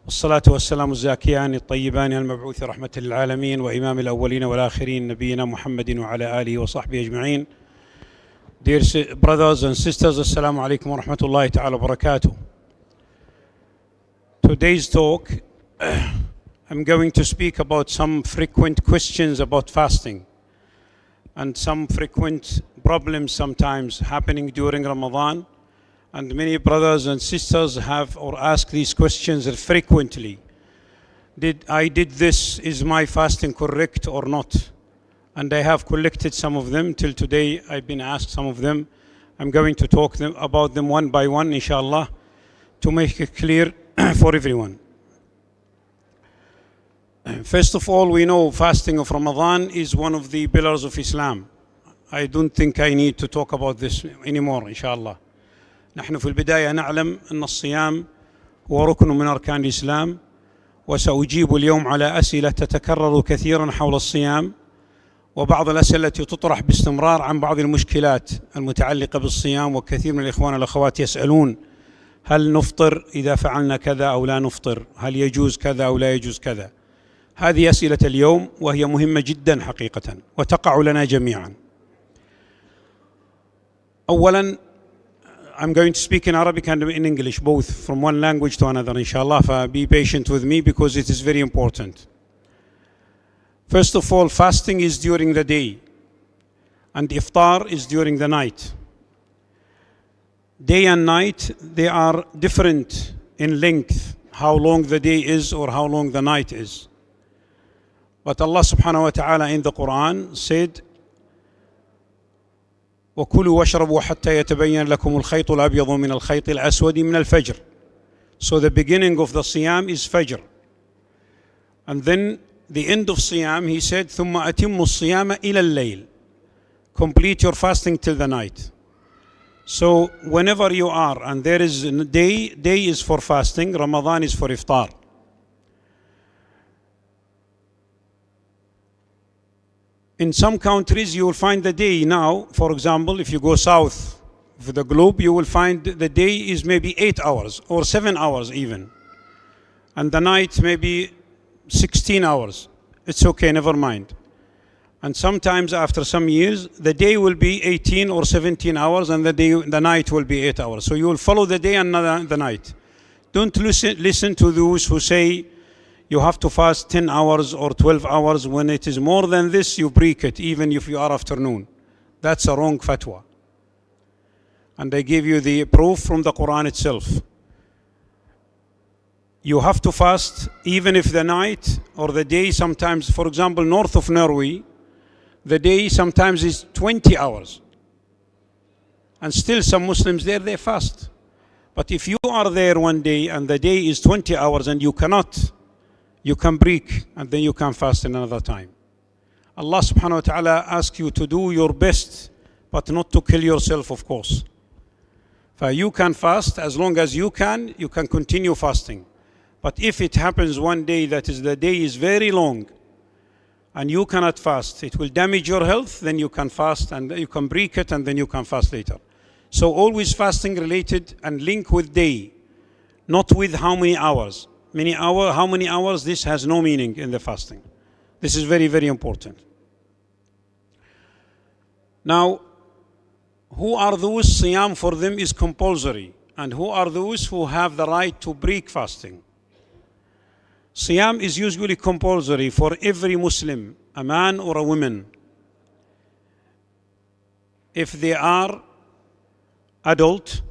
والصلاة والسلام الزاكيان الطيبان المبعوث رحمة للعالمين وإمام الأولين والآخرين نبينا محمد وعلى آله وصحبه أجمعين. Dear brothers and sisters, Assalamu alaikum wa rahmatullahi ta'ala wa barakatuh. Today's talk, I'm going to speak about some frequent questions about fasting and some frequent problems sometimes happening during Ramadan. And many brothers and sisters have or ask these questions frequently. I did this, is my fasting correct or not? And I have collected some of them. Till today I've been asked some of them. I'm going to talk about them one by one, inshallah, to make it clear for everyone. First of all, we know fasting of Ramadan is one of the pillars of Islam. I don't think I need to talk about this anymore, inshallah. نحن في البداية نعلم أن الصيام هو ركن من أركان الإسلام، وسأجيب اليوم على أسئلة تتكرر كثيرا حول الصيام، وبعض الأسئلة التي تطرح باستمرار عن بعض المشكلات المتعلقة بالصيام. وكثير من الإخوان والأخوات يسألون: هل نفطر إذا فعلنا كذا أو لا نفطر؟ هل يجوز كذا أو لا يجوز كذا؟ هذه أسئلة اليوم، وهي مهمة جدا حقيقة وتقع لنا جميعا. أولا، I'm going to speak in Arabic and in English, both from one language to another, inshallah. Be patient with me because it is very important. First of all, fasting is during the day and iftar is during the night. Day and night, they are different in length, how long the day is or how long the night is. But Allah subhanahu wa ta'ala in the Quran said, وَكُلُوا وَاشْرَبُوا حَتَّى يَتَبَيَّنَ لَكُمُ الْخَيْطُ الْأَبْيَضُ مِنَ الْخَيْطِ الْأَسْوَدِ مِنَ الْفَجْرِ. So the beginning of the Siyam is Fajr. And then the end of Siyam, he said, ثُمَّ أَتِمُّ الصِّيَامَ إِلَى اللَّيْلِ. Complete your fasting till the night. So whenever you are, and there is a day is for fasting, Ramadan is for iftar. In some countries, you will find the day now, for example, if you go south of the globe, you will find the day is maybe 8 hours or 7 hours even. And the night maybe 16 hours. It's okay, never mind. And sometimes after some years, the day will be 18 or 17 hours and the night will be 8 hours. So you will follow the day and the night. Don't listen to those who say, you have to fast 10 hours or 12 hours. When it is more than this, you break it, even if you are afternoon. That's a wrong fatwa. And I give you the proof from the Quran itself. You have to fast even if the night or the day sometimes, for example, north of Norway, the day sometimes is 20 hours. And still some Muslims there, they fast. But if you are there one day and the day is 20 hours and you cannot, you can break and then you can fast in another time. Allah subhanahu wa ta'ala asks you to do your best, but not to kill yourself, of course. You can fast as long as you can continue fasting. But if it happens one day that is the day is very long and you cannot fast, it will damage your health, then you can fast and you can break it and then you can fast later. So always fasting related and link with day, not with how many hours. How many hours, this has no meaning in the fasting. This is very, very important. Now, who are those Siyam for them is compulsory, and who are those who have the right to break fasting? Siyam is usually compulsory for every Muslim, a man or a woman. If they are adult,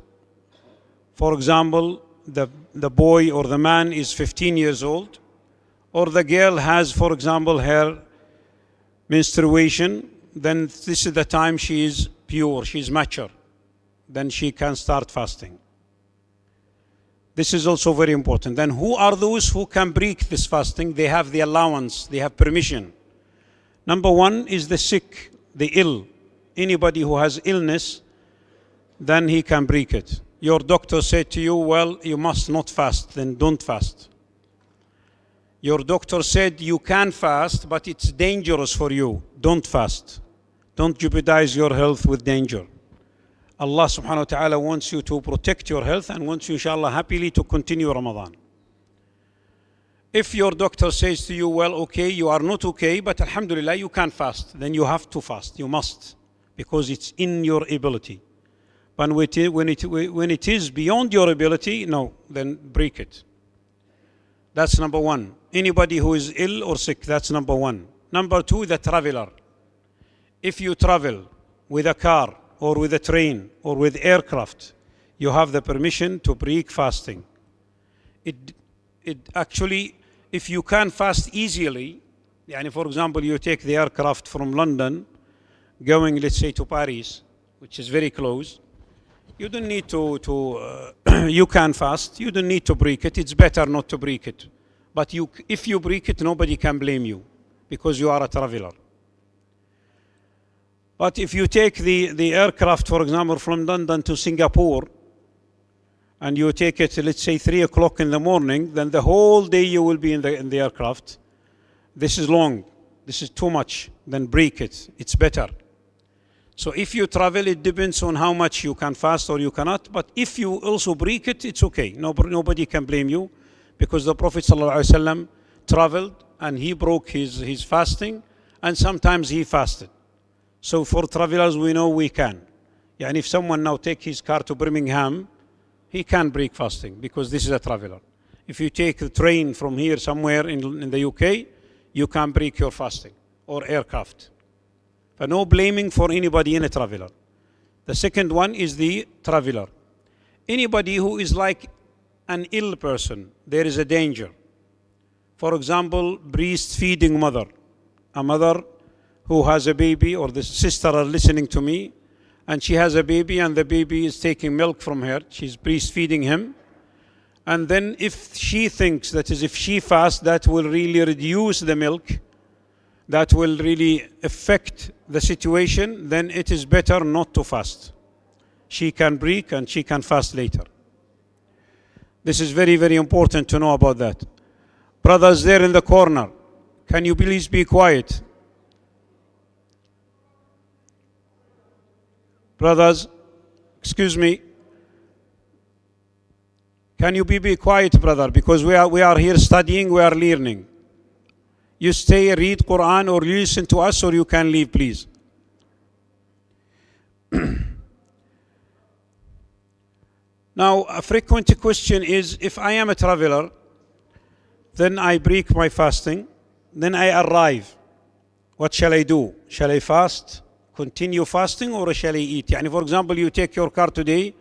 for example, the boy or the man is 15 years old, or the girl has, for example, her menstruation, then this is the time she is pure, she is mature. Then she can start fasting. This is also very important. Then who are those who can break this fasting? They have the allowance, they have permission. Number one is the sick, the ill. Anybody who has illness, then he can break it. Your doctor said to you, well, you must not fast, then don't fast. Your doctor said you can fast, but it's dangerous for you. Don't fast. Don't jeopardize your health with danger. Allah subhanahu wa ta'ala wants you to protect your health and wants you, inshallah, happily to continue Ramadan. If your doctor says to you, well, okay, you are not okay, but alhamdulillah, you can fast, then you have to fast. You must, because it's in your ability. But when it is beyond your ability, no, then break it. That's number one. Anybody who is ill or sick, that's number one. Number two, the traveler. If you travel with a car or with a train or with aircraft, you have the permission to break fasting. It actually, if you can fast easily, for example, you take the aircraft from London, going, let's say, to Paris, which is very close, you don't need to you can fast, you don't need to break it. It's better not to break it. But if you break it, nobody can blame you, because you are a traveler. But if you take the aircraft, for example, from London to Singapore, and you take it, let's say, 3 o'clock in the morning, then the whole day you will be in the aircraft. This is long. This is too much. Then break it. It's better. So if you travel, it depends on how much you can fast or you cannot. But if you also break it, it's okay. Nobody can blame you, because the Prophet ﷺ traveled and he broke his fasting, and sometimes he fasted. So for travelers, we know we can. And if someone now take his car to Birmingham, he can break fasting, because this is a traveler. If you take the train from here somewhere in the UK, you can break your fasting, or aircraft. But no blaming for anybody in a traveler. The second one is the traveler. Anybody who is like an ill person, there is a danger. For example, breastfeeding mother. A mother who has a baby, or the sister are listening to me, and she has a baby, and the baby is taking milk from her. She's breastfeeding him. And then if she thinks that is, if she fasts, that will really reduce the milk, that will really affect the situation, then it is better not to fast. She can break and she can fast later. This is very, very important to know about that. Brothers there in the corner, can you please be quiet? Brothers, excuse me. Can you be quiet, brother? Because we are here studying, we are learning. You stay, read Quran, or listen to us, or you can leave, please. Now, a frequent question is, if I am a traveler, then I break my fasting, then I arrive. What shall I do? Shall I fast? Continue fasting, or shall I eat? For example, you take your car today,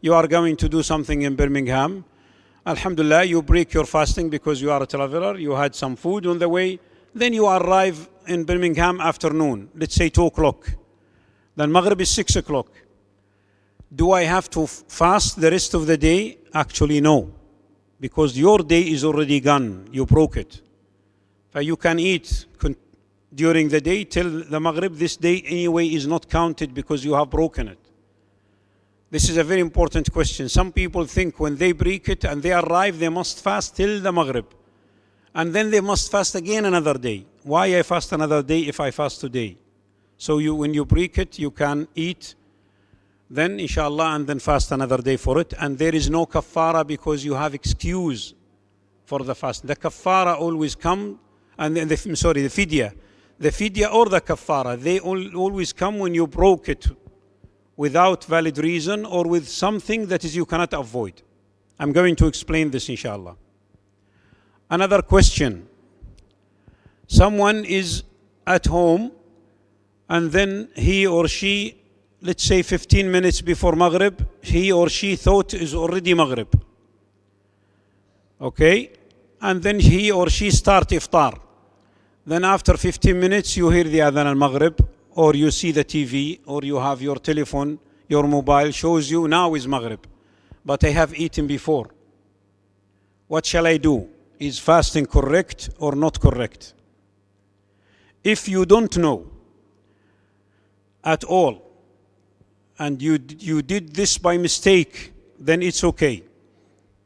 you are going to do something in Birmingham. Alhamdulillah, you break your fasting because you are a traveler, you had some food on the way, then you arrive in Birmingham afternoon, let's say 2 o'clock. Then Maghrib is 6 o'clock. Do I have to fast the rest of the day? Actually, no. Because your day is already gone, you broke it. But you can eat during the day till the Maghrib. This day anyway is not counted because you have broken it. This is a very important question. Some people think when they break it and they arrive, they must fast till the Maghrib. And then they must fast again another day. Why I fast another day if I fast today? So when you break it, you can eat then inshallah, and then fast another day for it. And there is no kaffara because you have excuse for the fast. The kaffara always come, and then the fidya. The fidya or the kaffara, they always come when you broke it without valid reason or with something that is you cannot avoid. I'm going to explain this inshallah. Another question. Someone is at home and then he or she, let's say 15 minutes before Maghrib, he or she thought is already Maghrib. Okay? And then he or she start iftar. Then after 15 minutes you hear the adhan al-Maghrib, or you see the TV, or you have your telephone, your mobile shows you now is Maghrib. But I have eaten before. What shall I do? Is fasting correct or not correct? If you don't know at all, and you did this by mistake, then it's okay.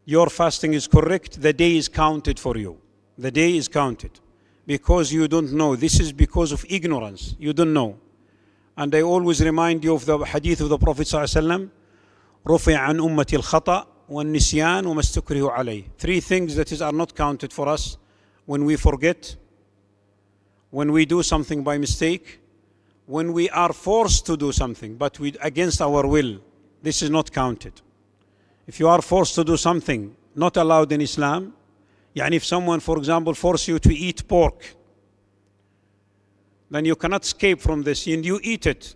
Your fasting is correct. The day is counted for you. The day is counted. Because you don't know. This is because of ignorance. You don't know. And I always remind you of the hadith of the Prophet ﷺ, رُفِعَ عَنْ أُمَّةِ الْخَطَأ وَالنِّسْيَانُ وَمَا اسْتُكْرِهُ عَلَيْهِ. 3 things that are not counted for us. when we forget, when we do something by mistake, when we are forced to do something but against our will. This is not counted. If you are forced to do something not allowed in Islam, yani if someone, for example, force you to eat pork, then you cannot escape from this and you eat it.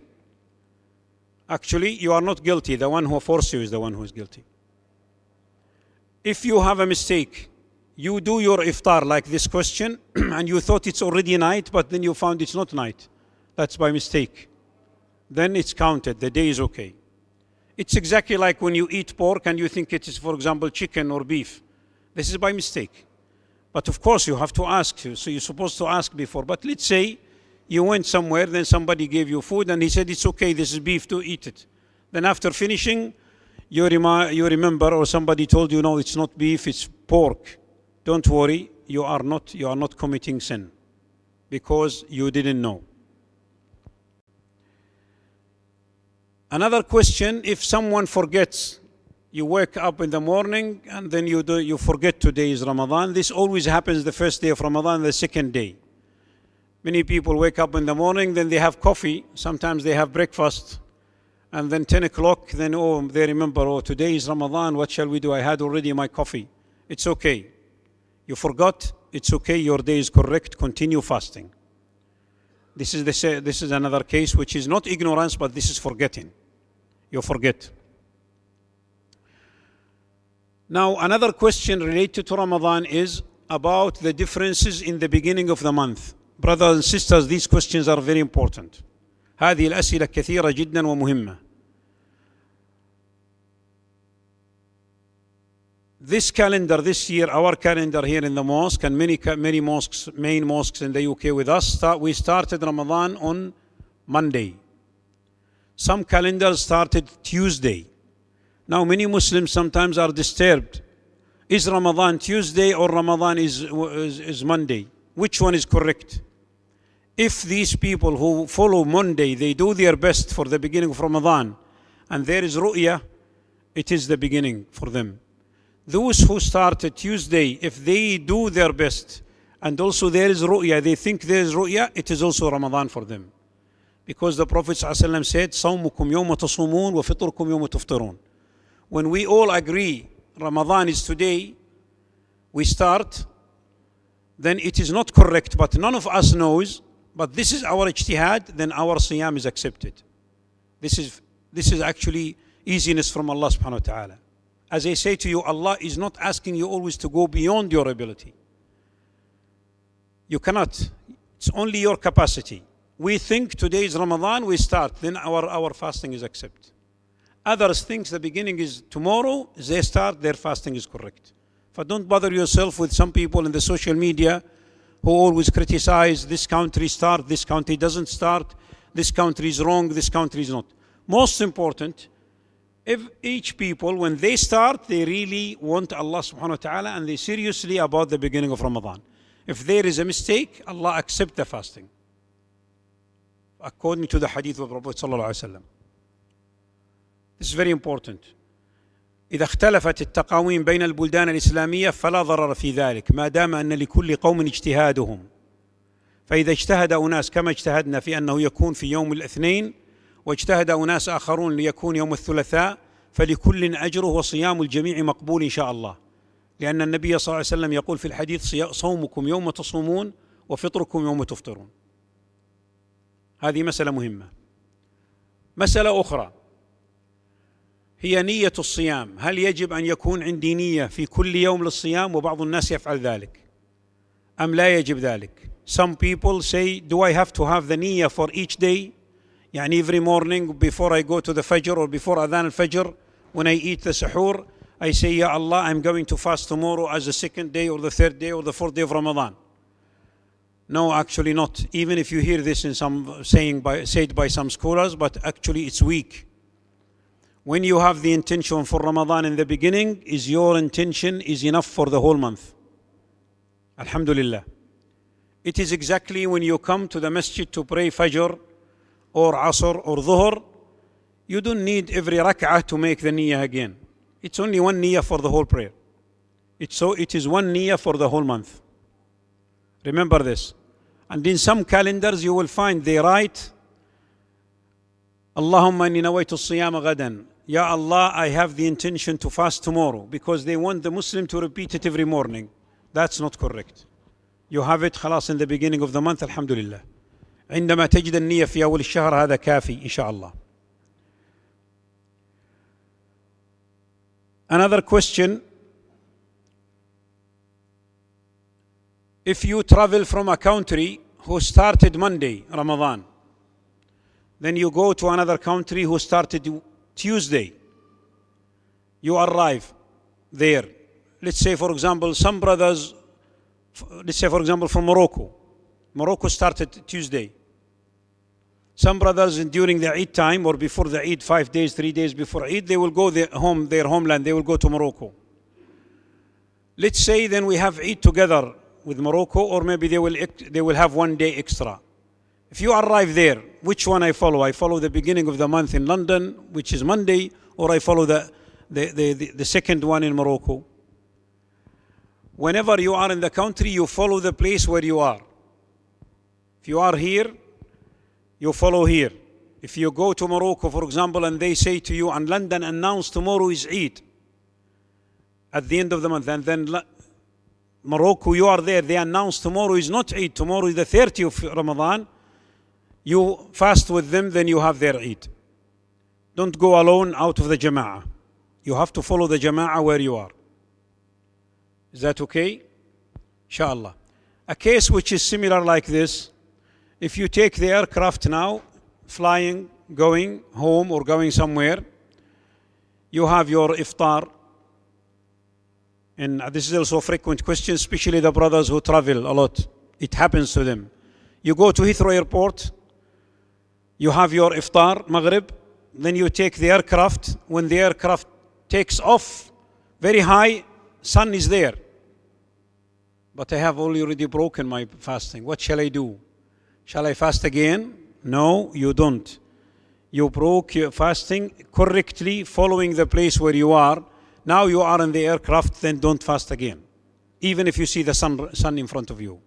Actually, you are not guilty. The one who forced you is the one who is guilty. If you have a mistake, you do your iftar like this question and you thought it's already night, but then you found it's not night. That's by mistake. Then it's counted. The day is okay. It's exactly like when you eat pork and you think it is, for example, chicken or beef. This is by mistake. But of course, you have to ask. So you're supposed to ask before. But let's say you went somewhere, then somebody gave you food and he said, it's okay, this is beef, to eat it. Then after finishing, you remember, or somebody told you, no, it's not beef, it's pork. Don't worry, you are not committing sin because you didn't know. Another question, if someone forgets, you wake up in the morning and then you forget today is Ramadan. This always happens the first day of Ramadan, the second day. Many people wake up in the morning, then they have coffee, sometimes they have breakfast, and then 10 o'clock, then they remember, today is Ramadan, what shall we do? I had already my coffee. It's okay. You forgot, it's okay, your day is correct, continue fasting. This is another case which is not ignorance, but this is forgetting. You forget. Now, another question related to Ramadan is about the differences in the beginning of the month. Brothers and sisters, these questions are very important. هذه الأسئلة كثيرة جدا ومهمة. This calendar this year, our calendar here in the mosque and many mosques, main mosques in the UK with us, we started Ramadan on Monday. Some calendars started Tuesday. Now many Muslims sometimes are disturbed. Is Ramadan Tuesday or Ramadan is Monday? Which one is correct? If these people who follow Monday, they do their best for the beginning of Ramadan, and there is ru'ya, it is the beginning for them. Those who started Tuesday, if they do their best, and also there is ru'ya, they think there is ru'ya, it is also Ramadan for them. Because the Prophet ﷺ said, صَوْمُكُمْ يَوْمَ تَصُومُونَ وَفِطْرُكُمْ يَوْمَ تُفْطِرُونَ. When we all agree Ramadan is today, we start, then it is not correct, but none of us knows, but this is our ijtihad, then our siyam is accepted. This is actually easiness from Allah subhanahu wa ta'ala. As I say to you, Allah is not asking you always to go beyond your ability. You cannot. It's only your capacity. We think today is Ramadan, we start, then our fasting is accepted. Others think the beginning is tomorrow, they start, their fasting is correct. But don't bother yourself with some people in the social media who always criticize this country start, this country doesn't start, this country is wrong, this country is not. Most important, if each people, when they start, they really want Allah subhanahu wa ta'ala and they seriously about the beginning of Ramadan. If there is a mistake, Allah accept the fasting. According to the hadith of Prophet sallallahu alaihi wasallam. This is very important. إذا اختلفت التقاويم بين البلدان الإسلامية فلا ضرر في ذلك ما دام أن لكل قوم اجتهادهم فإذا اجتهد أناس كما اجتهدنا في أنه يكون في يوم الاثنين واجتهد أناس آخرون ليكون يوم الثلاثاء فلكل أجره وصيام الجميع مقبول إن شاء الله لأن النبي صلى الله عليه وسلم يقول في الحديث صومكم يوم تصومون وفطركم يوم تفطرون. هذه مسألة مهمة. مسألة أخرى هي نية الصيام. هل يجب أن يكون عندي نية في كل يوم للصيام؟ وبعض الناس يفعل ذلك أم لا يجب ذلك. Some people say, do I have to have the niyyah for each day? يعني every morning before I go to the Fajr or before Adhan al-Fajr, when I eat the suhoor, I say, Ya Allah, I'm going to fast tomorrow as the second day or the third day or the fourth day of Ramadan. No, actually not. Even if you hear this in some said by some scholars, but actually it's weak. When you have the intention for Ramadan in the beginning, is your intention is enough for the whole month. Alhamdulillah. It is exactly when you come to the masjid to pray Fajr or Asr or Dhuhr, you don't need every rak'ah to make the niyyah again. It's only one niyyah for the whole prayer. It is one niyyah for the whole month. Remember this. And in some calendars you will find they write, Allahumma inni nawaitu siyama gadan. Ya Allah, I have the intention to fast tomorrow, because they want the Muslim to repeat it every morning. That's not correct. You have it خلاص in the beginning of the month, alhamdulillah. عندما تجد النية في أول الشهر هذا كافي إن شاء الله. Another question. If you travel from a country who started Monday, Ramadan, then you go to another country who started Tuesday, you arrive there. Let's say, for example, some brothers, let's say, for example, from Morocco. Morocco started Tuesday. Some brothers during the Eid time or before the Eid, 5 days, 3 days before Eid, they will go their homeland, they will go to Morocco. Let's say then we have Eid together with Morocco, or maybe they will have 1 day extra. If you arrive there, which one I follow? I follow the beginning of the month in London, which is Monday, or I follow the second one in Morocco? Whenever you are in the country, you follow the place where you are. If you are here, you follow here. If you go to Morocco, for example, and they say to you, and London announced tomorrow is Eid at the end of the month, and then Morocco, you are there, they announce tomorrow is not Eid, tomorrow is the 30th of Ramadan, you fast with them, then you have their Eid. Don't go alone out of the Jama'ah. You have to follow the Jama'ah where you are. Is that okay? Inshallah. A case which is similar like this, if you take the aircraft now, flying, going home or going somewhere, you have your iftar. And this is also a frequent question, especially the brothers who travel a lot. It happens to them. You go to Heathrow Airport, you have your iftar, Maghrib, then you take the aircraft. When the aircraft takes off, very high, sun is there. But I have already broken my fasting. What shall I do? Shall I fast again? No, you don't. You broke your fasting correctly, following the place where you are. Now you are in the aircraft, then don't fast again, even if you see the sun in front of you.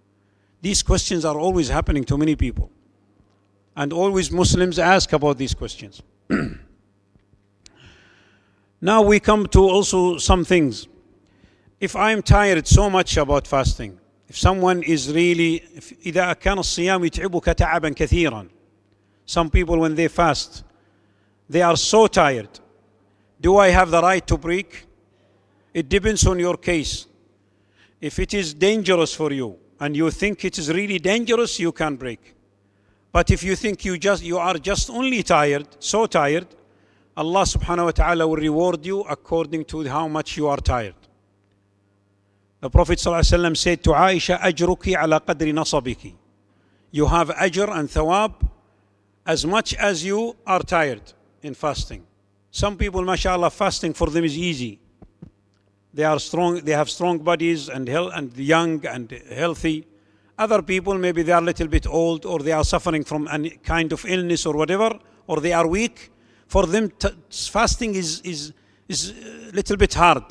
These questions are always happening to many people. And always Muslims ask about these questions. Now we come to also some things. If I am tired so much about fasting, if someone is really, إذا كان الصيام يتعبك تعبا كثيرا. Some people when they fast, they are so tired. Do I have the right to break? It depends on your case. If it is dangerous for you and you think it is really dangerous, you can break. But if you think you are just only tired, so tired, Allah subhanahu wa ta'ala will reward you according to how much you are tired. The Prophet ﷺ said to Aisha, أجرك على قدر نصبك. You have ajr and thawab as much as you are tired in fasting. Some people, mashallah, fasting for them is easy. They are strong, they have strong bodies and young and healthy. Other people, maybe they are a little bit old, or they are suffering from any kind of illness or whatever, or they are weak. For them, fasting is a little bit hard.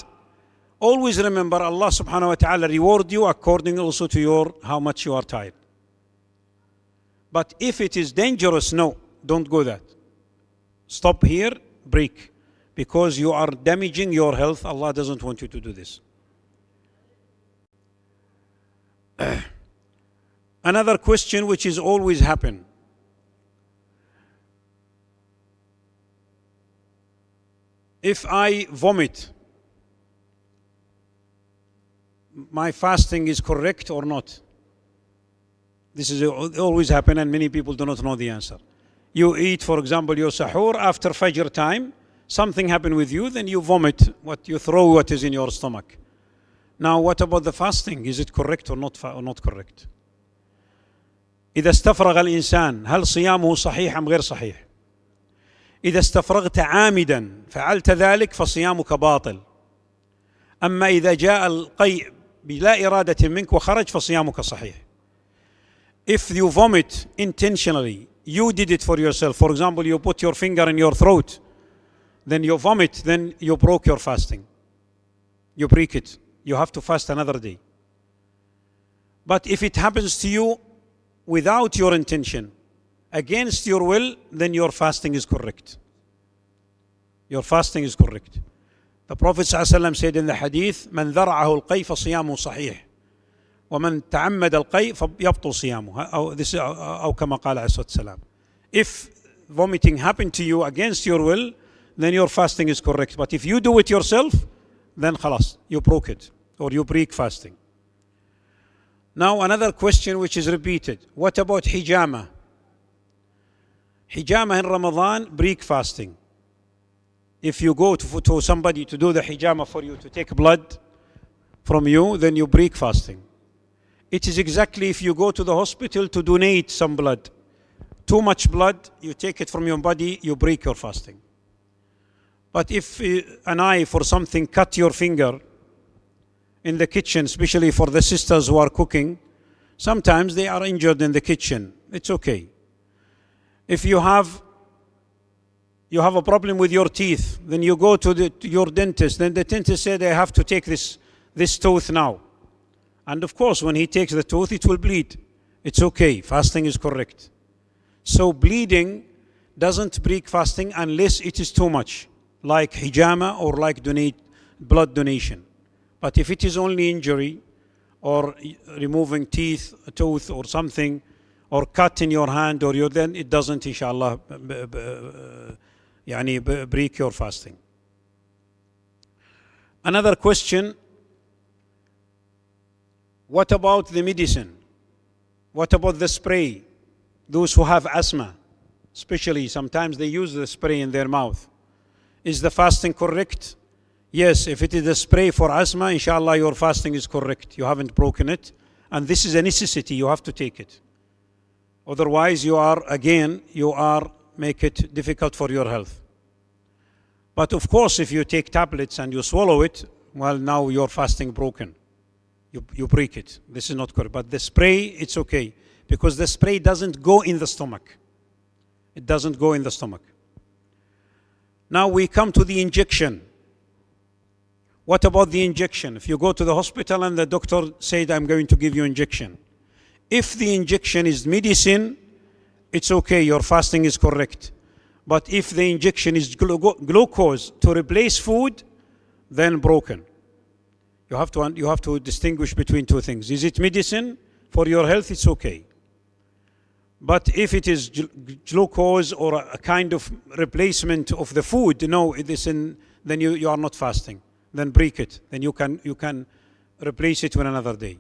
Always remember, Allah subhanahu wa ta'ala reward you according also to how much you are tired. But if it is dangerous, no, don't go that. Stop here, break, because you are damaging your health. Allah doesn't want you to do this. Another question which is always happen. If I vomit, my fasting is correct or not? This is always happen, and many people do not know the answer. You eat, for example, your sahur after Fajr time, something happened with you, then you vomit, you throw what is in your stomach. Now, what about the fasting? Is it correct or not correct? إذا استفرغ الإنسان هل صيامه صحيح أم غير صحيح؟ إذا استفرغت عامدا فعلت ذلك فصيامك باطل. أما إذا جاء القيء بلا إرادة منك وخرج فصيامك صحيح. If you vomit intentionally, you did it for yourself. For example, you put your finger in your throat, then you vomit, then you broke your fasting. You break it. You have to fast another day. But if it happens to you without your intention, against your will, then your fasting is correct. Your fasting is correct. The Prophet ﷺ said in the hadith, من ذرعه القي فصيامه صحيح ومن تعمد القي فيبطل صيامه أو كما قال عليه الصلاة والسلام. If vomiting happened to you against your will, then your fasting is correct. But if you do it yourself, then khalas, you broke it, or you break fasting. Now another question which is repeated. What about hijama? Hijama in Ramadan, break fasting. If you go to somebody to do the hijama for you, to take blood from you, then you break fasting. It is exactly if you go to the hospital to donate some blood. Too much blood, you take it from your body, you break your fasting. But if a knife or something cut your finger in the kitchen, especially for the sisters who are cooking, sometimes they are injured in the kitchen. It's okay. If you have a problem with your teeth, then you go to your dentist, then the dentist said, I have to take this tooth now. And of course, when he takes the tooth, it will bleed. It's okay, fasting is correct. So bleeding doesn't break fasting unless it is too much, like hijama or like blood donation. But if it is only injury or removing teeth, a tooth or something, or cut in your hand or then it doesn't, inshallah, break your fasting. Another question, what about the medicine? What about the spray? Those who have asthma, especially, sometimes they use the spray in their mouth. Is the fasting correct? Yes, if it is a spray for asthma, inshallah, your fasting is correct. You haven't broken it. And this is a necessity, you have to take it. Otherwise, you are make it difficult for your health. But of course, if you take tablets and you swallow it, well, now your fasting broken. You break it. This is not correct. But the spray, it's okay. Because the spray doesn't go in the stomach. It doesn't go in the stomach. Now we come to the injection. What about the injection? If you go to the hospital and the doctor said, I'm going to give you injection. If the injection is medicine, it's okay, your fasting is correct. But if the injection is glucose to replace food, then broken. You have to distinguish between two things. Is it medicine for your health? It's okay. But if it is glucose or a kind of replacement of the food, no, then you are not fasting. Then break it. Then you can replace it with another day.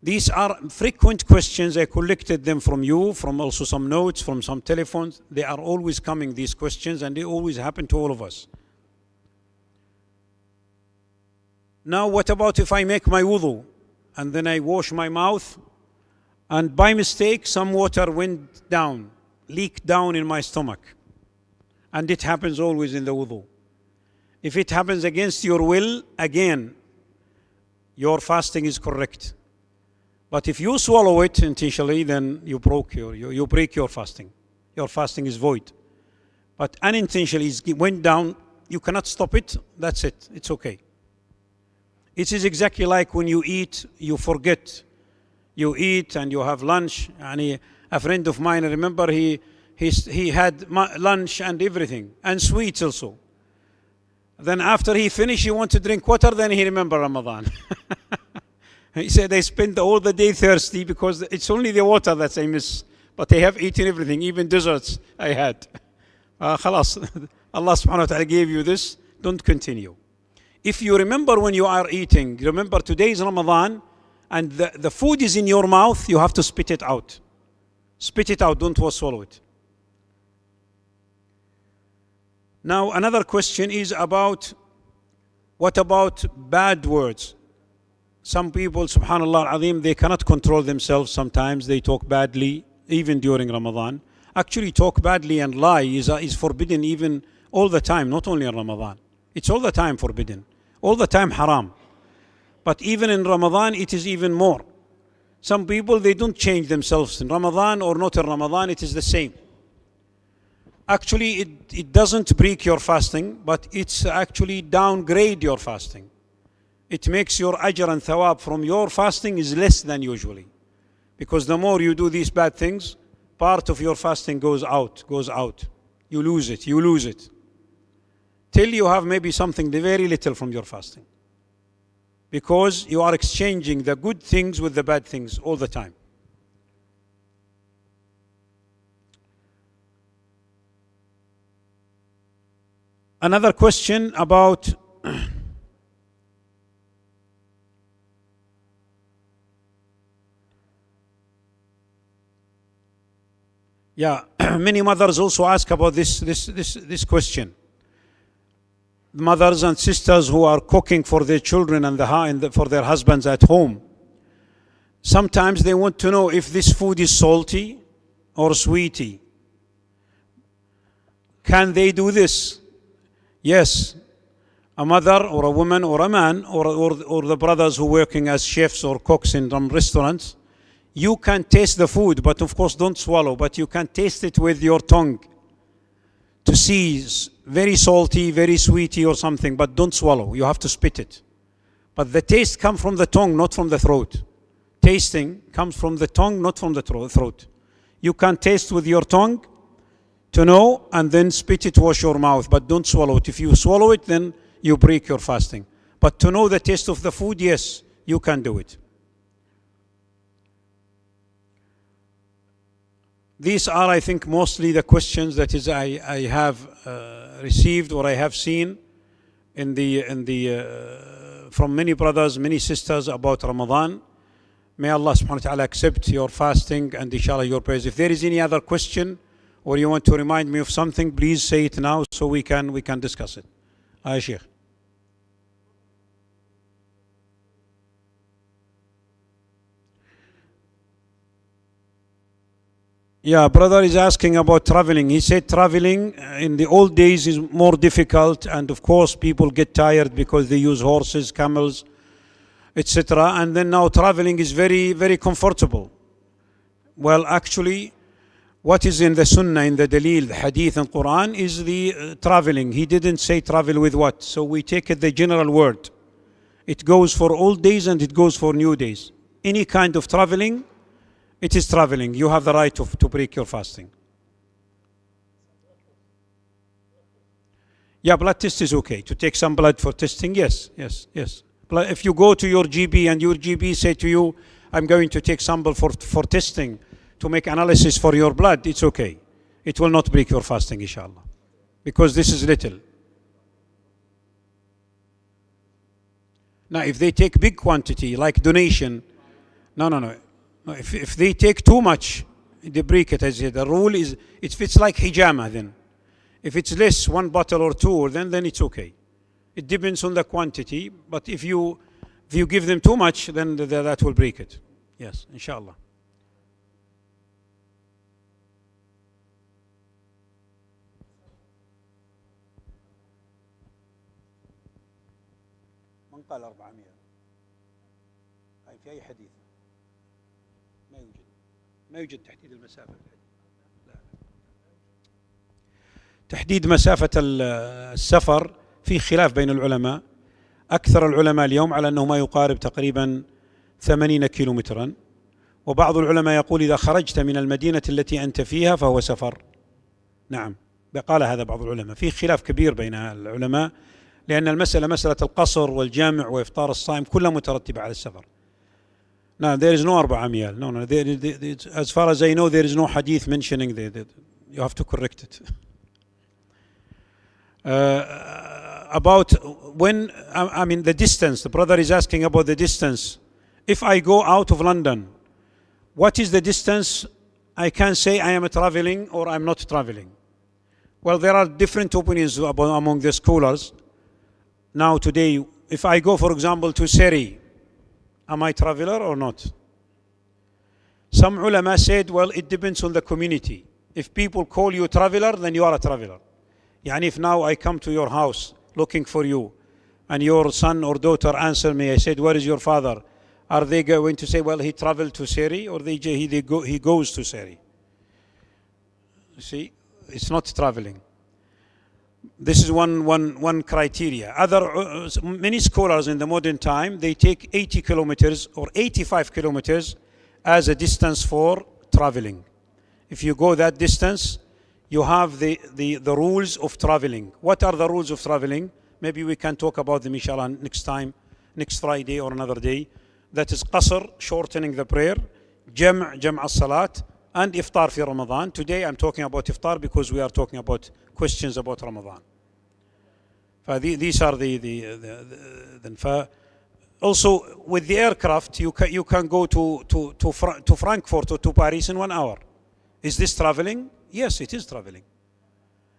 These are frequent questions. I collected them from you, from also some notes, from some telephones. They are always coming, these questions, and they always happen to all of us. Now, what about if I make my wudu and then I wash my mouth and by mistake some water went down, leaked down in my stomach? And it happens always in the wudu. If it happens against your will, again, your fasting is correct. But if you swallow it intentionally, then you break your fasting. Your fasting is void. But unintentionally it went down, you cannot stop it, that's it, it's okay. It is exactly like when you eat, you forget. You eat and you have lunch, and a friend of mine, I remember he had lunch and everything, and sweets also. Then after he finished, he wanted to drink water, then he remembered Ramadan. He said, I spent all the day thirsty because it's only the water that I miss. But I have eaten everything, even desserts I had. Khalas, Allah subhanahu wa ta'ala gave you this, don't continue. If you remember when you are eating, remember today is Ramadan, and the food is in your mouth, you have to spit it out. Spit it out, don't swallow it. Now another question is about, what about bad words? Some people, subhanallah al-azim, they cannot control themselves sometimes. They talk badly, even during Ramadan. Actually, talk badly and lie is forbidden even all the time, not only in Ramadan. It's all the time forbidden. All the time haram. But even in Ramadan, it is even more. Some people, they don't change themselves in Ramadan or not in Ramadan, it is the same. Actually, it doesn't break your fasting, but it's actually downgrade your fasting. it makes your ajr and thawab from your fasting is less than usually. Because the more you do these bad things, part of your fasting goes out. You lose it. Till you have maybe something very little from your fasting. Because you are exchanging the good things with the bad things all the time. Another question about many mothers also ask about this question. Mothers and sisters who are cooking for their children and for their husbands at home. Sometimes they want to know if this food is salty or sweety. Can they do this? Yes. A mother or a woman or a man or the brothers who are working as chefs or cooks in some restaurants, you can taste the food, but of course don't swallow, but you can taste it with your tongue to see very salty, very sweety or something, but don't swallow. You have to spit it. But the taste comes from the tongue, not from the throat. Tasting comes from the tongue, not from the throat. You can taste with your tongue to know, and then spit it, wash your mouth, but don't swallow it. If you swallow it, then you break your fasting. But to know the taste of the food, yes, you can do it. These are, I think, mostly the questions that I have received or I have seen from many brothers, many sisters about Ramadan. May Allah subhanahu wa ta'ala accept your fasting and inshallah your prayers. If there is any other question or you want to remind me of something, please say it now so we can discuss it. Sheikh. Yeah, brother is asking about traveling. He said traveling in the old days is more difficult, and of course people get tired because they use horses, camels, etc. And then now traveling is very, very comfortable. Well, actually, what is in the Sunnah, in the Dalil, the Hadith and Quran is the traveling. He didn't say travel with what. So we take it the general word. It goes for old days and it goes for new days. Any kind of traveling, it is traveling. You have the right to break your fasting. Yeah, blood test is okay. To take some blood for testing, yes. If you go to your GP and your GP say to you, I'm going to take sample for testing to make analysis for your blood, it's okay. It will not break your fasting, inshallah. Because this is little. Now, if they take big quantity, like donation, no. If they take too much, they break it. As the rule is, if it's like hijama, then if it's less, one bottle or two, then it's okay. It depends on the quantity. But if you give them too much, then that will break it. Yes, inshallah. من قال 400 في أي حديث ما يوجد تحديد المسافة. لا. تحديد مسافة السفر في خلاف بين العلماء. أكثر العلماء اليوم على أنه ما يقارب تقريبا 80 كيلومترا، وبعض العلماء يقول إذا خرجت من المدينة التي أنت فيها فهو سفر. نعم، قال هذا بعض العلماء. في خلاف كبير بين العلماء لأن المسألة مسألة القصر والجامع وإفطار الصائم كلها مترتبة على السفر. No, there is no 400. No. As far as I know, there is no hadith mentioning that. You have to correct it. About when, I mean the distance. The brother is asking about the distance. If I go out of London, what is the distance? I can say I am traveling or I'm not traveling. Well, there are different opinions among the scholars. Now today, if I go, for example, to Surrey, am I traveler or not? Some ulama said, well, it depends on the community. If people call you traveler, then you are a traveler. Yani if now I come to your house looking for you, and your son or daughter answer me, I said, where is your father? Are they going to say, well, he traveled to Surrey, or he goes to Surrey? You see, it's not traveling. This is one criteria. Many scholars in the modern time, they take 80 kilometers or 85 kilometers as a distance for traveling. If you go that distance, you have the rules of traveling. What are the rules of traveling? Maybe we can talk about them inshallah next time, next Friday or another day. That is qasr, shortening the prayer, jam' as-salat, and iftar fi Ramadan. Today I'm talking about iftar because we are talking about questions about Ramadan. These are also with the aircraft you can go to Frankfurt or to Paris in 1 hour. Is this traveling? Yes, it is traveling.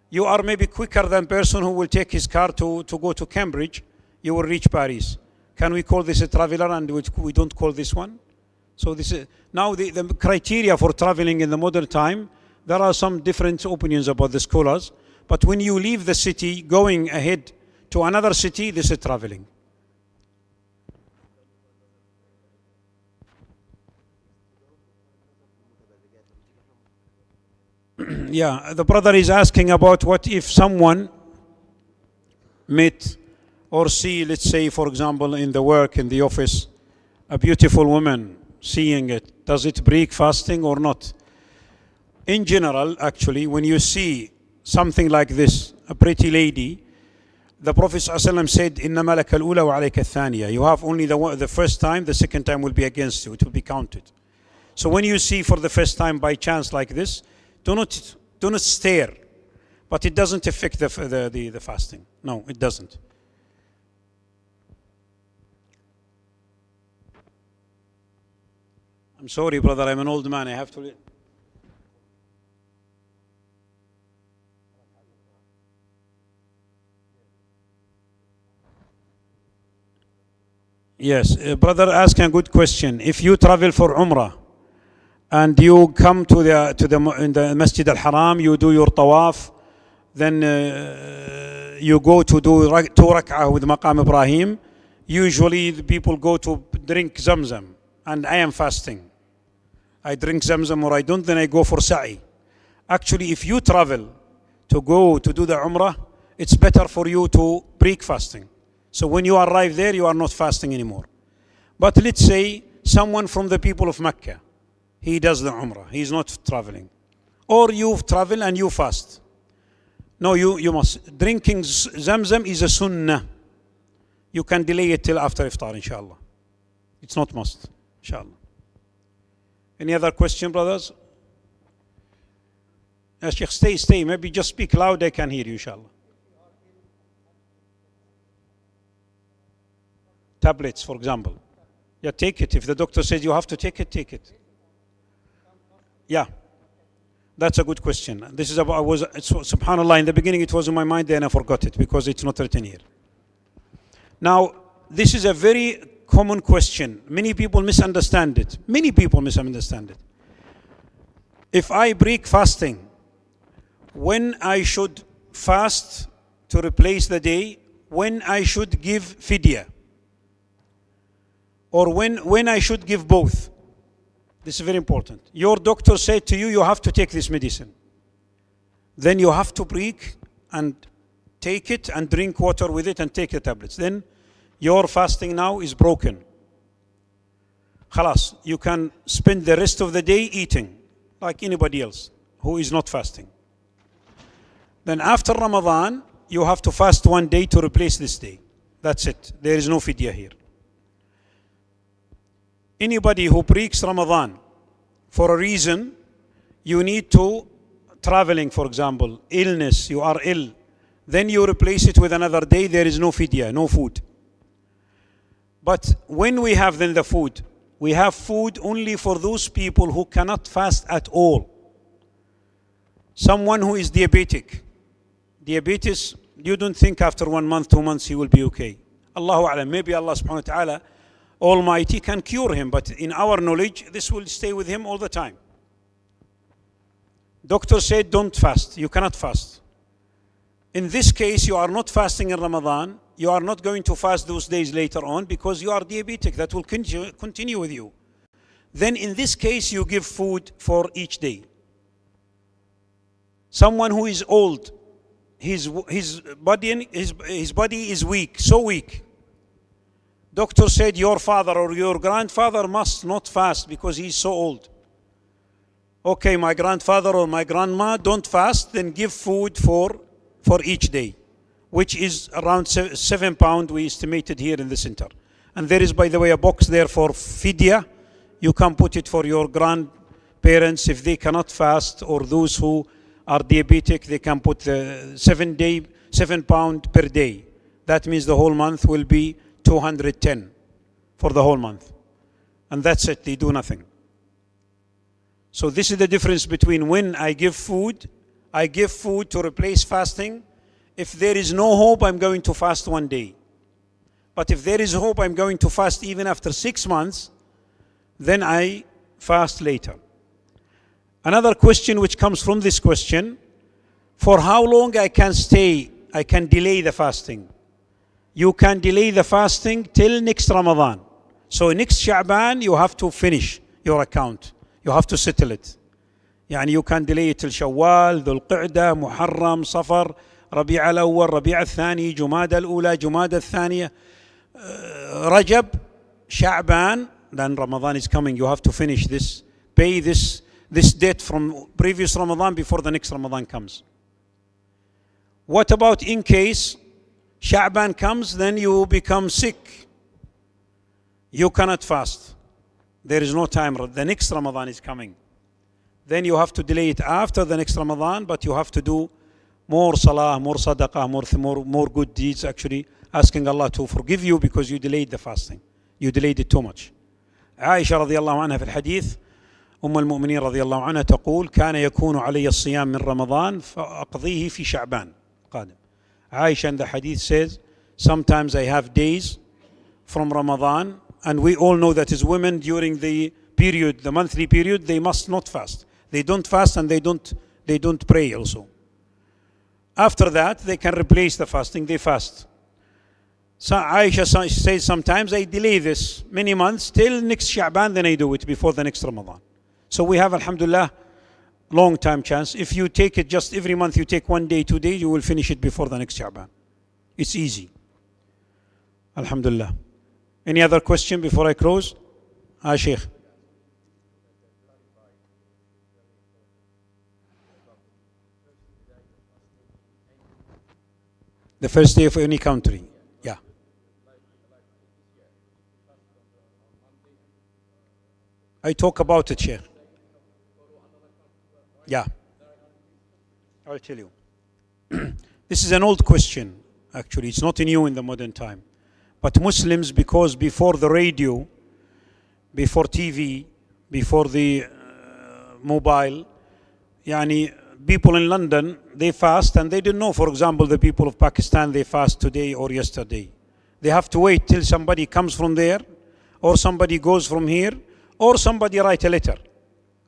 You are maybe quicker than person who will take his car to go to Cambridge. You will reach Paris. Can we call this a traveler and we don't call this one? So this is now the criteria for traveling in the modern time. There are some different opinions about the scholars, but when you leave the city going ahead to another city, this is traveling. Yeah, the brother is asking about what if someone met or see, let's say, for example, in the work, in the office, a beautiful woman, seeing it, does it break fasting or not? In general, actually, when you see something like this, a pretty lady, the Prophet ﷺ said, إِنَّمَا لَكَ الْأُولَى وَعَلَيْكَ الثَّانِيَةِ. You have only the first time, the second time will be against you, it will be counted. So when you see for the first time by chance like this, do not stare. But it doesn't affect the fasting. No, it doesn't. I'm sorry, brother, I'm an old man, I have to... Yes, brother asking a good question. If you travel for Umrah and you come to the Masjid al-Haram, you do your tawaf, then you go to do 2 rak'ah with Maqam Ibrahim, usually the people go to drink Zamzam, and I am fasting. I drink Zamzam or I don't, then I go for sa'i. Actually, if you travel to go to do the Umrah, it's better for you to break fasting. So when you arrive there, you are not fasting anymore. But let's say someone from the people of Mecca, he does the Umrah, he's not traveling. Or you travel and you fast. No, you must. Drinking Zamzam is a sunnah. You can delay it till after iftar, inshallah. It's not must, inshallah. Any other question, brothers? Sheikh, stay. Maybe just speak loud, I can hear you, inshallah. Tablets, for example. Yeah, take it. If the doctor says you have to take it, take it. Yeah. That's a good question. This is about, subhanAllah, in the beginning it was in my mind, then I forgot it because it's not written here. Now, this is a very common question. Many people misunderstand it. If I break fasting, when I should fast to replace the day, when I should give fidya, or when I should give both. This is very important. Your doctor said to you, you have to take this medicine. Then you have to break and take it and drink water with it and take the tablets. Then your fasting now is broken. Khalas, you can spend the rest of the day eating like anybody else who is not fasting. Then after Ramadan, you have to fast 1 day to replace this day. That's it. There is no fidya here. Anybody who breaks Ramadan for a reason, you need to traveling, for example, illness, you are ill, then you replace it with another day, there is no fidya, no food. But when we have then the food, we have food only for those people who cannot fast at all. Someone who is diabetic, diabetes, you don't think after 1 month, 2 months he will be okay. Allahu A'lam, maybe Allah subhanahu wa ta'ala Almighty can cure him, but in our knowledge, this will stay with him all the time. Doctor said, don't fast. You cannot fast. In this case, you are not fasting in Ramadan. You are not going to fast those days later on because you are diabetic. That will continue with you. Then in this case, you give food for each day. Someone who is old, his body is weak, so weak. Doctor said your father or your grandfather must not fast because he's so old. Okay, my grandfather or my grandma don't fast, then give food for each day, which is around 7 pounds we estimated here in the center. And there is, by the way, a box there for fidya. You can put it for your grandparents if they cannot fast, or those who are diabetic, they can put the 7 pound per day. That means the whole month will be 210 for the whole month. And that's it, they do nothing. So this is the difference between when I give food to replace fasting. If there is no hope, I'm going to fast one day. But if there is hope, I'm going to fast even after 6 months, then I fast later. Another question which comes from this question, for how long I can delay the fasting. You can delay the fasting till next Ramadan. So next Sha'ban, you have to finish your account. You have to settle it. يعني you can delay it till Shawwal, Dhul Qa'dah, Muharram, Safar, Rabi' al-Awwal, Rabi' al-Thani, Jumada al-Ula, Jumada al-Thaniya, Rajab, Sha'ban, then Ramadan is coming. You have to finish this, pay this debt from previous Ramadan before the next Ramadan comes. What about in case Sha'ban comes, then you become sick? You cannot fast. There is no time. The next Ramadan is coming. Then you have to delay it after the next Ramadan, but you have to do more salah, more sadaqah, more good deeds, actually asking Allah to forgive you because you delayed the fasting. You delayed it too much. عائشة رضي الله عنها في الحديث المؤمنين رضي الله عنها تقول كان يكون علي الصيام من رمضان فأقضيه في شعبان قادم. Aisha in the hadith says, sometimes I have days from Ramadan, and we all know that as women during the period, the monthly period, they must not fast. They don't fast and they don't pray also. After that, they can replace the fasting, they fast. So Aisha says sometimes I delay this many months till next Sha'ban, then I do it before the next Ramadan. So we have, alhamdulillah, long time chance. If you take it just every month, you take 1 day, 2 days, you will finish it before the next Sha'ban. It's easy. Alhamdulillah. Any other question before I close? Sheikh. The first day of any country. Yeah. I talk about it, Sheikh. Yeah. I'll tell you. This is an old question, actually. It's not new in the modern time. But Muslims, because before the radio, before TV, before the mobile, yani people in London, they fast and they didn't know, for example, the people of Pakistan, they fast today or yesterday. They have to wait till somebody comes from there, or somebody goes from here, or somebody write a letter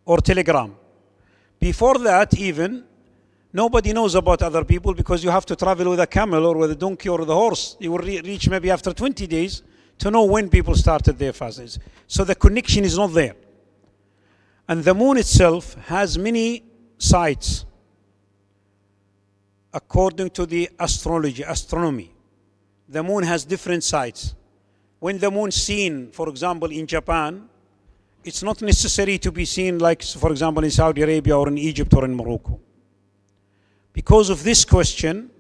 or telegram. Before that, even, nobody knows about other people because you have to travel with a camel or with a donkey or the horse. You will reach maybe after 20 days to know when people started their fasts. So the connection is not there. And the moon itself has many sides according to the astronomy. The moon has different sides. When the moon is seen, for example, in Japan, it's not necessary to be seen like, for example, in Saudi Arabia or in Egypt or in Morocco. Because of this question,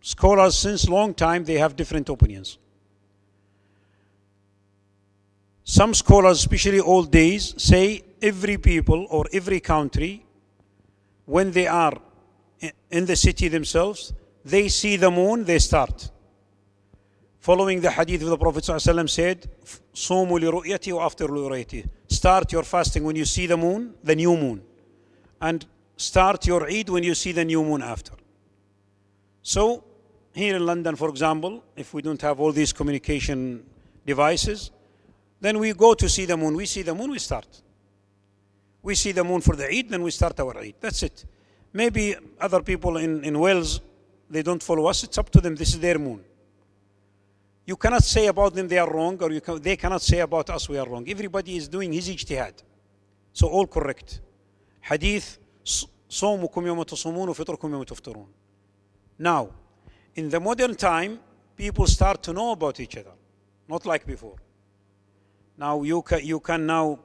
scholars since long time, they have different opinions. Some scholars, especially old days, say every people or every country, when they are in the city themselves, they see the moon, they start. Following the hadith of the Prophet ﷺ said, "Sumu li ru'yati wa aftir li ru'yati." Start your fasting when you see the moon, the new moon, and start your Eid when you see the new moon after. So, here in London, for example, if we don't have all these communication devices, then we go to see the moon. We see the moon, we start. We see the moon for the Eid, then we start our Eid. That's it. Maybe other people in Wales, they don't follow us. It's up to them. This is their moon. You cannot say about them they are wrong, or they cannot say about us we are wrong. Everybody is doing his ijtihad. So all correct. Hadith, صومكم يوم تصومون وفطركم يوم تفطرون. Now, in the modern time, people start to know about each other, not like before. Now you can now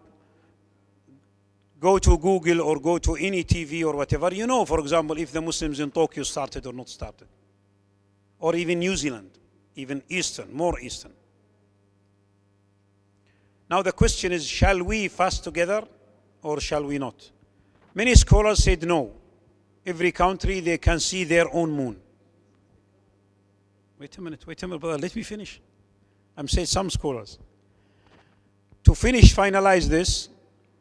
go to Google or go to any TV or whatever. You know, for example, if the Muslims in Tokyo started or not started, or even New Zealand, even Eastern, more Eastern. Now the question is, shall we fast together or shall we not? Many scholars said no. Every country, they can see their own moon. Wait a minute, brother, let me finish. I'm saying some scholars. To finalize this,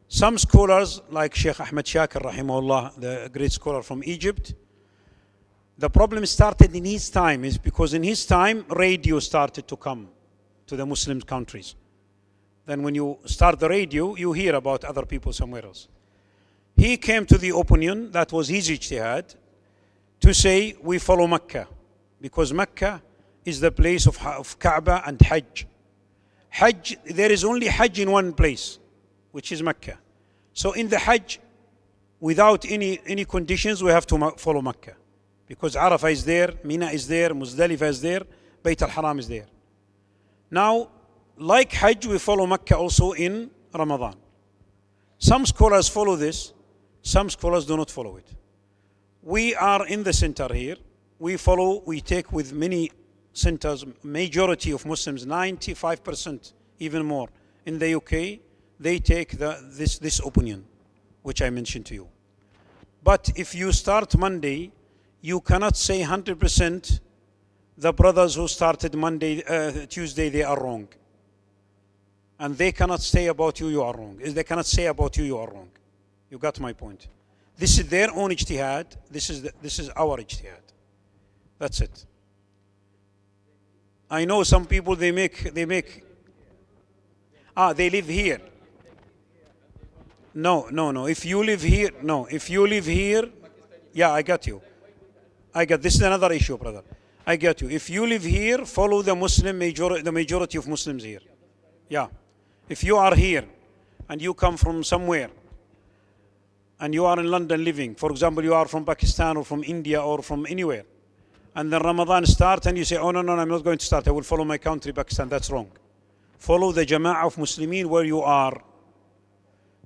some scholars like Sheikh Ahmad Shakir, rahimahullah, the great scholar from Egypt, the problem started in his time, is because in his time, radio started to come to the Muslim countries. Then when you start the radio, you hear about other people somewhere else. He came to the opinion, that was his ijtihad, to say we follow Mecca, because Mecca is the place of Kaaba and Hajj. Hajj, there is only Hajj in one place, which is Mecca. So in the Hajj, without any conditions, we have to follow Mecca. Because Arafah is there, Mina is there, Muzdalifah is there, Bayt al-Haram is there. Now, like Hajj, we follow Mecca also in Ramadan. Some scholars follow this, some scholars do not follow it. We are in the center here. We take with many centers, majority of Muslims, 95%, even more. In the UK, they take this opinion, which I mentioned to you. But if you start Monday, you cannot say 100% the brothers who started Tuesday, they are wrong. And they cannot say about you are wrong. They cannot say about you are wrong. You got my point. This is their own ijtihad. This is our ijtihad. That's it. I know some people, they live here. No. If you live here, yeah, I got you. This is another issue, brother. I get you. If you live here, follow the majority of Muslims here. Yeah. If you are here and you come from somewhere and you are in London living, for example, you are from Pakistan or from India or from anywhere, and then Ramadan starts and you say, oh no, I'm not going to start, I will follow my country, Pakistan. That's wrong. Follow the Jama'ah of Muslimin where you are.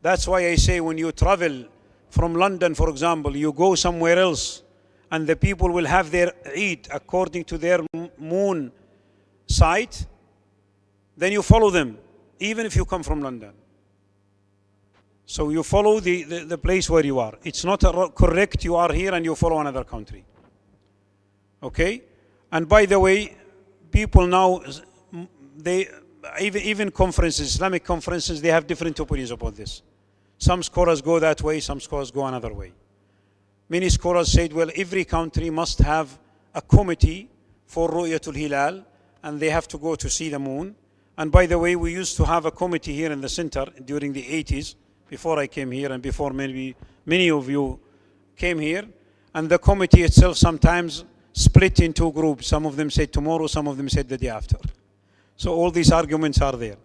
That's why I say when you travel from London, for example, you go somewhere else and the people will have their Eid according to their moon site, then you follow them, even if you come from London. So you follow the place where you are. It's not correct you are here and you follow another country. Okay? And by the way, people now, even conferences, Islamic conferences, they have different opinions about this. Some scholars go that way, some scholars go another way. Many scholars said, well, every country must have a committee for Ru'yatul Hilal, and they have to go to see the moon. And by the way, we used to have a committee here in the center during the 80s, before I came here and before maybe many of you came here. And the committee itself sometimes split into groups. Some of them said tomorrow, some of them said the day after. So all these arguments are there.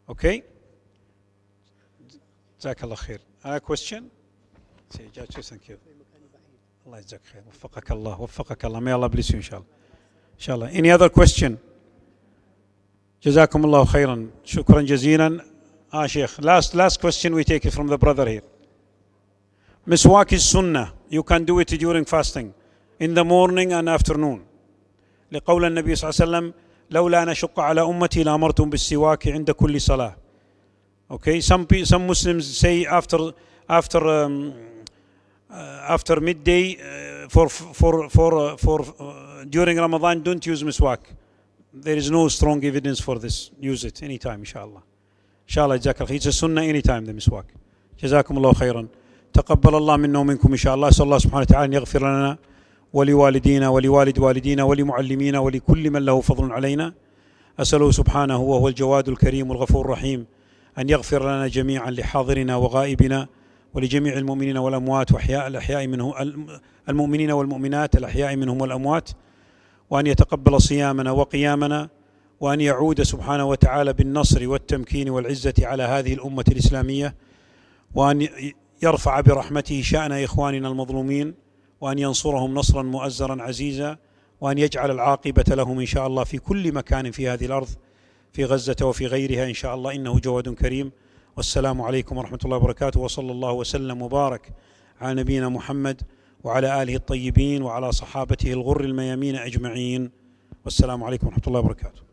Okay? Jazakallah khair. A question? Say, thank you. Allah jazak khair. Waffaqak Allah. May Allah bless you, inshallah. Inshallah. Any other question? Jazakum Allah khairan. Shukran jazeelan. Sheikh. Last question we take it from the brother here. Miswak is sunnah. You can do it during fasting, in the morning and afternoon. لقول النبي صلى الله عليه وسلم لولا أن أشق على أمتي لأمرتهم بالسواك عند كل صلاة. Okay, some Muslims say after midday during Ramadan, don't use miswak. There is no strong evidence for this. Use it anytime, inshallah. Inshallah, jazakallah. It's a sunnah anytime, the miswak. جزاكم الله خيرا. تقبل الله منا ومنكم إن شاء الله. أسأل الله سبحانه وتعالى أن يغفر لنا ولوالدينا ولوالد والدينا ولمعلمينا ولكل من له فضل علينا. أسأله سبحانه وهو الجواد الكريم والغفور الرحيم أن يغفر لنا جميعا لحاضرنا وغائبنا ولجميع المؤمنين والأموات الأحياء منهم المؤمنين والمؤمنات الأحياء منهم والأموات، وأن يتقبل صيامنا وقيامنا، وأن يعود سبحانه وتعالى بالنصر والتمكين والعزة على هذه الأمة الإسلامية، وأن يرفع برحمته شأن إخواننا المظلومين، وأن ينصرهم نصرا مؤزرا عزيزا، وأن يجعل العاقبة لهم إن شاء الله في كل مكان في هذه الأرض، في غزة وفي غيرها إن شاء الله، إنه جواد كريم. والسلام عليكم ورحمة الله وبركاته، وصلى الله وسلم وبارك على نبينا محمد وعلى آله الطيبين وعلى صحابته الغر الميامين أجمعين. والسلام عليكم ورحمة الله وبركاته.